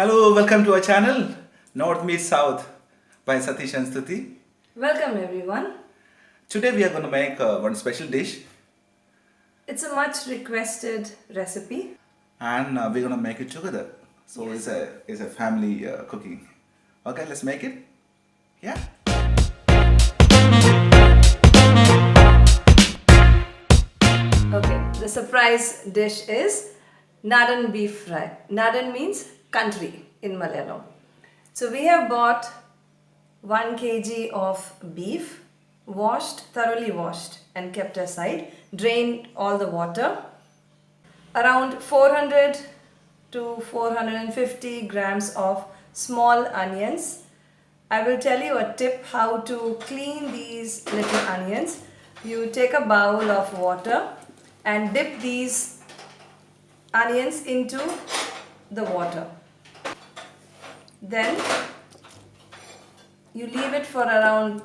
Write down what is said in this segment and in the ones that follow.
Hello, welcome to our channel, North Meets South by Satish and Stuti. Welcome everyone. Today we are going to make one special dish It's a much requested recipe. and we're going to make it together. So it's a family cooking. Okay, let's make it. Yeah. Okay, the surprise dish is Nadan beef fry. Nadan means country in Malayalam. So we have bought 1 kg of beef, thoroughly washed and kept aside, drained all the water. Around 400 to 450 grams of small onions. I will tell you a tip how to clean these little onions. You take a bowl of water and dip these onions into the water. Then you leave it for around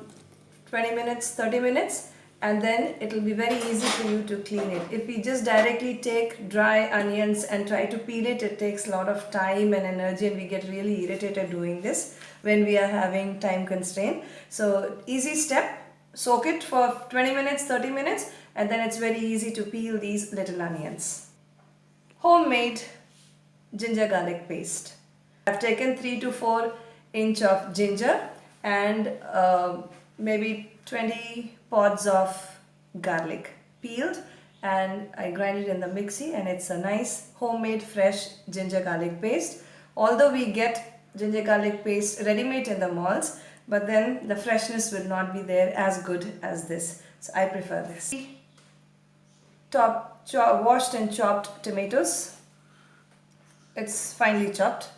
20 minutes, 30 minutes, and then it will be very easy for you to clean it. If we just directly take dry onions and try to peel it, it takes a lot of time and energy, and we get really irritated doing this when we are having time constraint. So easy step, soak it for 20 minutes, 30 minutes, and then it's very easy to peel these little onions. Homemade ginger garlic paste. I've taken 3 to 4 inch of ginger and maybe 20 pods of garlic peeled, and I grind it in the mixie, and it's a nice homemade fresh ginger garlic paste. Although we get ginger garlic paste ready-made in the malls, but then the freshness will not be there as good as this, so I prefer this. Washed and chopped tomatoes, it's finely chopped.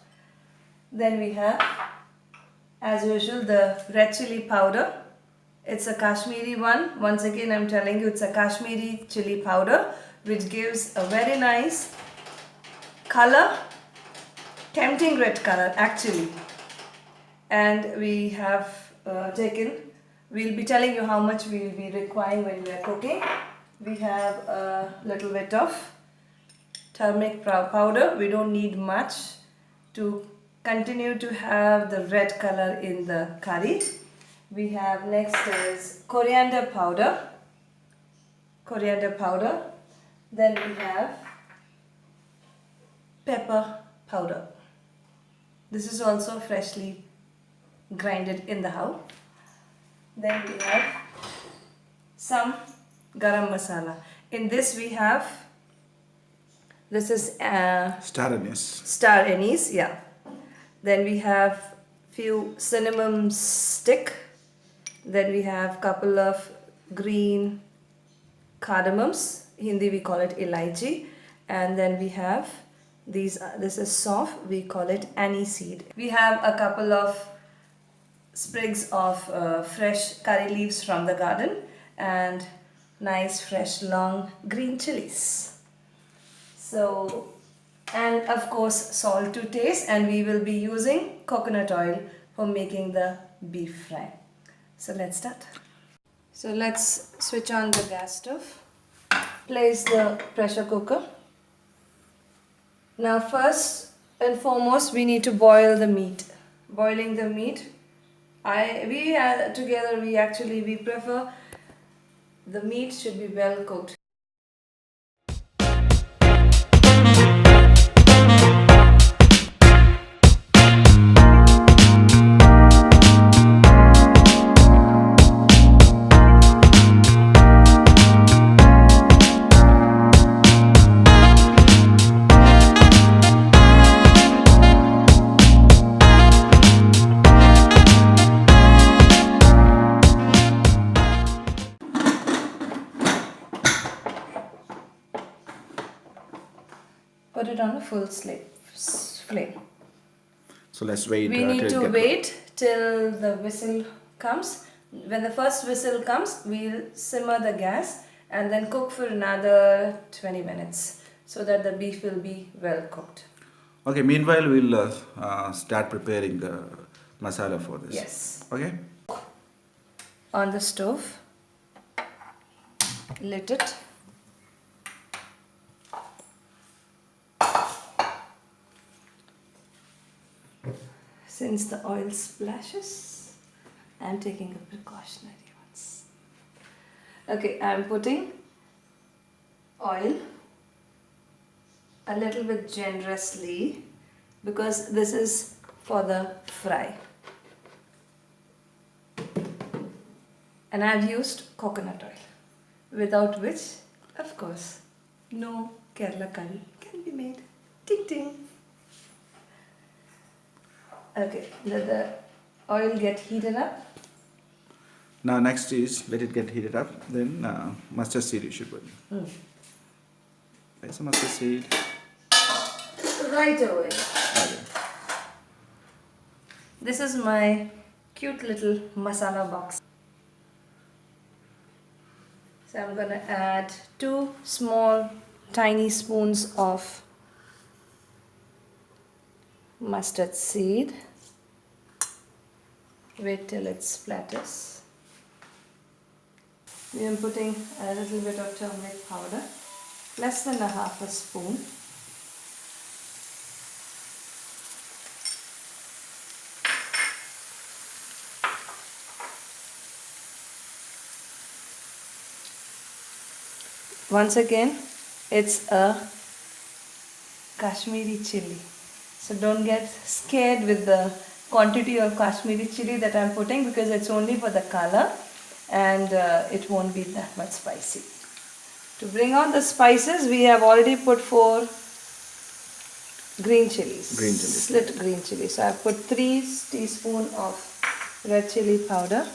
Then we have, as usual, the red chili powder. It's a Kashmiri one. Once again, I'm telling you, it's a Kashmiri chili powder, which gives a very nice color, tempting red color actually. And we have we'll be telling you how much we will be requiring when we are cooking. We have a little bit of turmeric powder. We don't need much to continue to have the red color in the curry. We have next is coriander powder. Then we have pepper powder. This is also freshly grinded in the house. Then we have some garam masala. In this we have, this is star anise, yeah. Then we have few cinnamon stick. Then we have couple of green cardamoms. Hindi we call it elaichi. And then we have these. This is soft. We call it aniseed. We have a couple of sprigs of fresh curry leaves from the garden and nice fresh long green chilies. So, and of course salt to taste, and we will be using coconut oil for making the beef fry. So let's start. So let's switch on the gas stove. Place the pressure cooker. Now first and foremost we need to boil the meat. Boiling the meat, we prefer the meat should be well cooked. Put it on a full flame. So let's wait. We need to wait till the whistle comes. When the first whistle comes, we'll simmer the gas and then cook for another 20 minutes so that the beef will be well cooked. Okay, meanwhile we'll start preparing the masala for this. Yes. Okay. On the stove, lit it. Since the oil splashes, I'm taking a precautionary ones. Okay, I'm putting oil a little bit generously because this is for the fry. And I've used coconut oil, without which, of course, no Kerala curry can be made. Ting ting. Okay, let the oil get heated up. Now next is let it get heated up. Then mustard seed you should put. There's some mustard seed. Right away. Okay. This is my cute little masala box. So I'm gonna add 2 small tiny spoons of mustard seed. Wait till it splatters. We are putting a little bit of turmeric powder, less than a half a spoon. Once again, it's a Kashmiri chili. So don't get scared with the quantity of Kashmiri chili that I'm putting because it's only for the color and it won't be that much spicy. To bring out the spices, we have already put 4 green chilies. Slit green chilies. So I've put 3 teaspoons of red chili powder.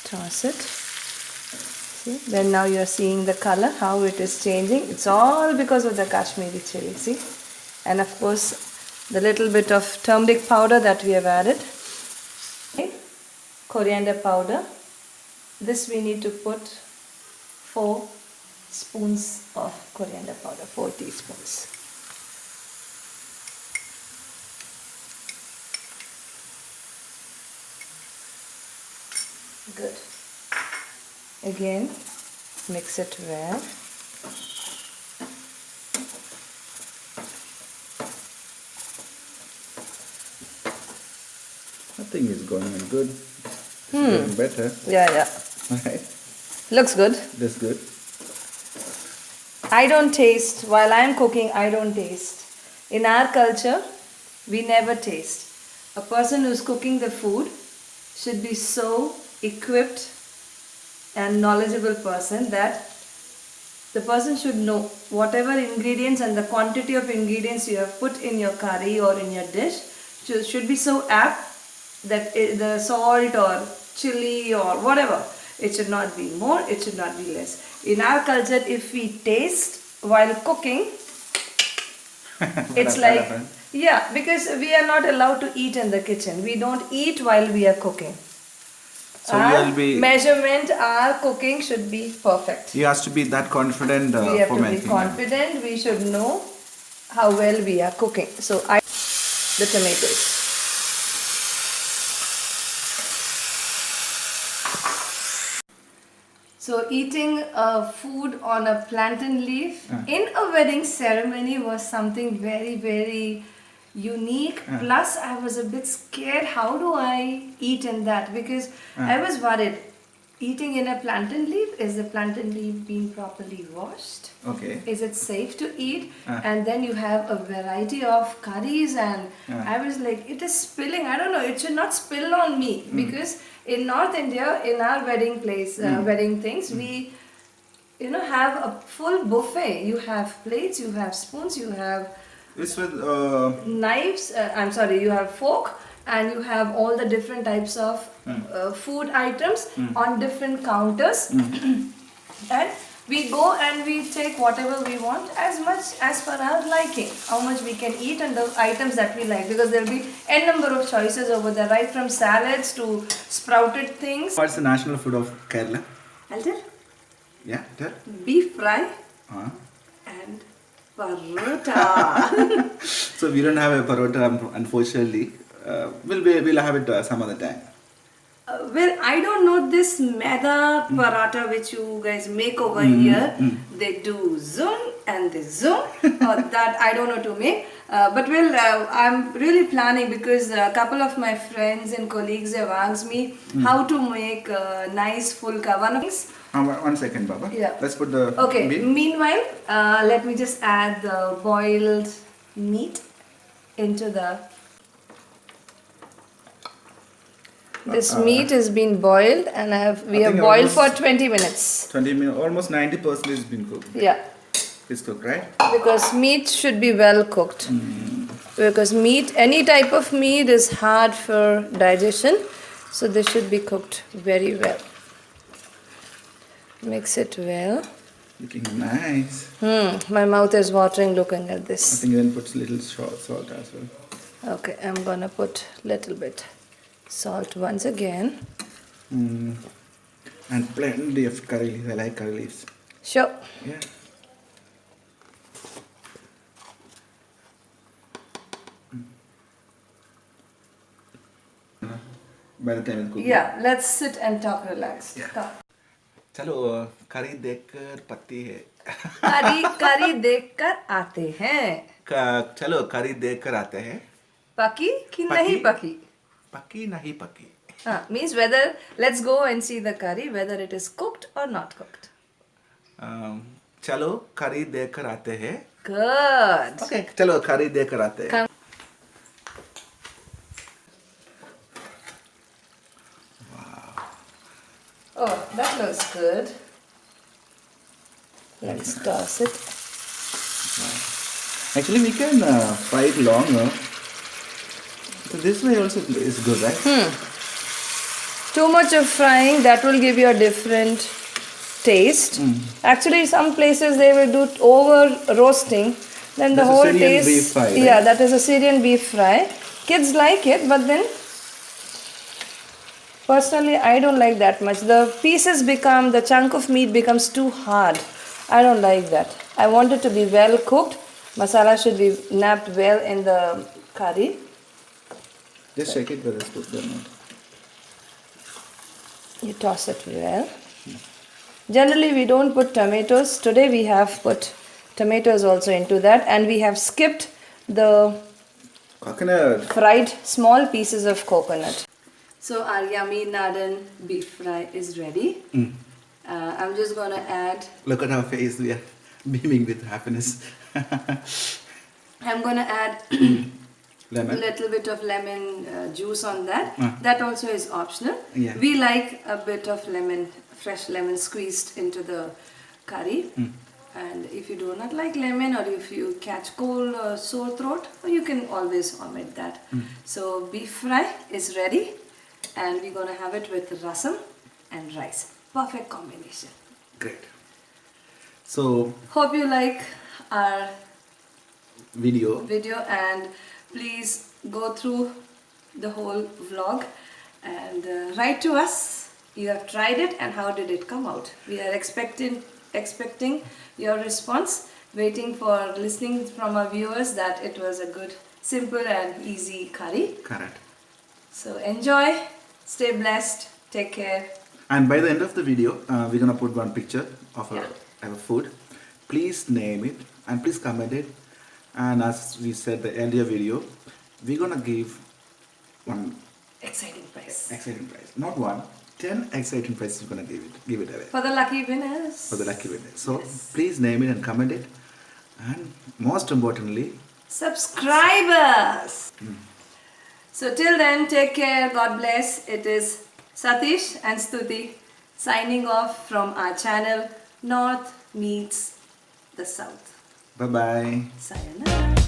Toss it. See, then now you are seeing the color, how it is changing. It's all because of the Kashmiri chili, see. And of course, the little bit of turmeric powder that we have added. Okay. Coriander powder. This we need to put 4 spoons of coriander powder, 4 teaspoons. Good. Again, mix it well. Nothing is going on good. It's getting better. Yeah. Right. Looks good. That's good. I don't taste. While I'm cooking, I don't taste. In our culture, we never taste. A person who's cooking the food should be so equipped and knowledgeable person that the person should know whatever ingredients and the quantity of ingredients you have put in your curry or in your dish should be so apt that the salt or chili or whatever, it should not be more, it should not be less. In our culture, if we taste while cooking, it's like, yeah, because we are not allowed to eat in the kitchen. We don't eat while we are cooking. So our measurement, our cooking should be perfect. You have to be that confident we have for to making be confident. We should know how well we are cooking. So I the tomatoes. So eating food on a plantain leaf in a wedding ceremony was something very, very unique. Plus I was a bit scared, how do I eat in that, because I was worried, eating in a plantain leaf, is the plantain leaf being properly washed? Okay. Is it safe to eat? And then you have a variety of curries and I was like, it is spilling, I don't know, it should not spill on me because in North India, in our wedding place, wedding things, we have a full buffet. You have plates, you have spoons, you have It's with knives, you have fork, and you have all the different types of food items on different counters. And we go and we take whatever we want as much as per our liking, how much we can eat and the items that we like, because there will be n number of choices over there, right from salads to sprouted things. What's the national food of Kerala? I'll tell. Yeah, tell. Beef fry and parota. So we don't have a parota, unfortunately. We'll have it some other time. Well, I don't know this maida paratha which you guys make over here. They do zoom and the Zoom. That I don't know to make. But I'm really planning because a couple of my friends and colleagues have asked me how to make a nice fulka. One of these. 1 second, Baba. Yeah. Let's put the Okay. meat. Meanwhile, let me just add the boiled meat into the. This meat has been boiled, and we have think boiled for almost 20 minutes. 20 minutes, almost 90% has been cooked. Yeah. It's cooked, right? Because meat should be well cooked. Because meat, any type of meat is hard for digestion, so this should be cooked very well. Mix it well. Looking nice. My mouth is watering looking at I this. think even put little salt as well. Okay, I'm gonna put little bit salt once again. And plenty of curry leaves. I like curry leaves. Sure. Yeah. By the time it's cooked. Yeah, let's sit and talk relaxed. Yeah. Come. चलो करी देखकर पत्ती है करी देखकर आते हैं. चलो करी देखकर आते हैं पकी कि पकी? नहीं पकी? पकी नहीं पकी Means whether, let's go and see the curry, whether it is cooked or not cooked. चलो करी देखकर आते हैं Good. ओके चलो करी देखकर आते हैं Come. Oh, that looks good. Let's toss it. Actually we can fry it longer so this way also is good, right? Too much of frying, that will give you a different taste. Actually, some places they will do over roasting. Then the That's a whole Syrian taste. beef fry, right? Yeah, that is a Syrian beef fry. Kids like it, but then personally, I don't like that much. The chunk of meat becomes too hard. I don't like that. I want it to be well cooked. Masala should be napped well in the curry. Just check it whether it's cooked or not. You toss it well. Generally, we don't put tomatoes. Today, we have put tomatoes also into that, and we have skipped the Coconut. fried small pieces of coconut. So our yummy Nadan beef fry is ready. I'm just gonna add. Look at our face, we are beaming with happiness. I'm gonna add Lemon. a little bit of lemon juice on that. That also is optional. Yeah. We like a bit of lemon, fresh lemon squeezed into the curry. And if you do not like lemon, or if you catch cold or sore throat, you can always omit that. So beef fry is ready, and we're gonna have it with rasam and rice. Perfect combination. Great. So, Hope you like our video. and please go through the whole vlog and write to us. You have tried it and how did it come out? We are expecting your response, waiting for listening from our viewers that it was a good, simple and easy curry. Correct. So enjoy, stay blessed, take care. And by the end of the video, we're gonna put one picture of our food. Please name it and please comment it. And as we said the earlier video, we're gonna give one Exciting prize. exciting prize. Not one, 10 exciting prizes we're gonna give it away For the lucky winners. for the lucky winner. So please name it and comment it. And most importantly, Subscribers. So till then, take care. God bless. It is Satish and Stuti signing off from our channel North Meets the South. bye bye. Sayonara.